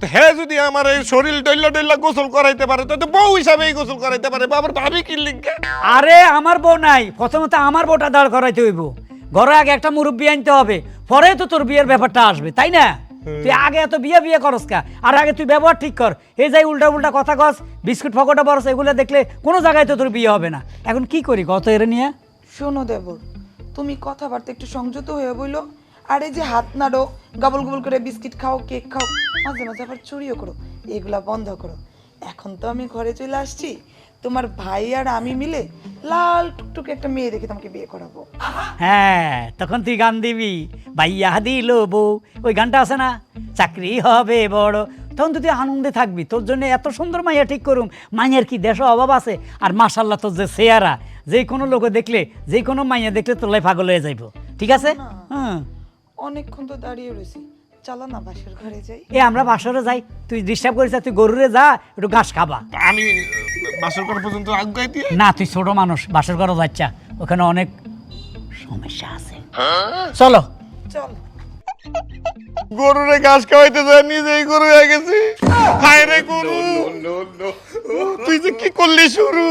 হে যদি আমার এই শরীর ডইলা ডইলা গোসল করাইতে পারে তো বউ হিসাবেই গোসল করাইতে পারে বাবার ভাবি কি লিখে। আরে আমার বউ নাই, প্রথমত আমার বউটা দাঁড় করাইতে হইব। ঘরে আগে একটা মুরব্বী আনতে হবে, পরে তো তোর বিয়ের ব্যাপারটা আসবে, তাই না? তুই আগে এত বিয়ে বিয়ে করস কা? আর আগে তুই ব্যবহার ঠিক কর। এই যাই উল্টা উল্টা কথা কস, বিস্কুট ফকটা বরস, এগুলো দেখলে কোনো জায়গায় তো তোর বিয়ে হবে না। এখন কি করি কত এর নিয়ে? শোনো দেবর, তুমি কথাবার্তা একটু সংযত হয়ে বইলো। আর এই যে হাত নাড়ো, গবল গবল করে বিস্কিট খাও, কেক খাও, মাঝে মাঝে আবার চুরিও করো, এগুলা বন্ধ করো। এখন তো আমি ঘরে চলে আসছি, তোমার ভাই আর আমি মিলে লাল টুকটুকে একটা মেয়ে দেখে তোমাকে বিয়ে করাবো। হ্যাঁ, তখন তুই গান দিবি, ভাইয়া দিল বউ, ওই গানটা আছে না, চাকরি হবে বড়। তখন তুই আনন্দে থাকবি, তোর জন্য এত সুন্দর মাইয়া ঠিক করুম। মাইয়ার কি দেশ অভাব আছে? আর মাশাল্লাহ তোর যে চেহারা, যে কোনো লোক দেখলে, যে কোনো মাইয়া দেখলে তোর লাই পাগল হয়ে যাইব। ঠিক আছে? হ্যাঁ, অনেকক্ষণ তো দাঁড়িয়ে রয়েছি, চলো না বাসার ঘরে যাই। এ আমরা বাসরে যাই, তুই ডিস্টার্ব করিস না, তুই গরুরে যা, একটু ঘাস খাবা। আমি বাসর করা পর্যন্ত আজ্ঞাই দিয়ে না, তুই ছোট মানুষ, বাসর ঘরে যাচ্ছা, ওখানে অনেক সমস্যা আছে। চলো। চল। গরুরে ঘাস খাওয়াইতে যায় নিজেই গরু হয়ে গেছি। হায় রে গরু, তুই যে কি করলি শুরু।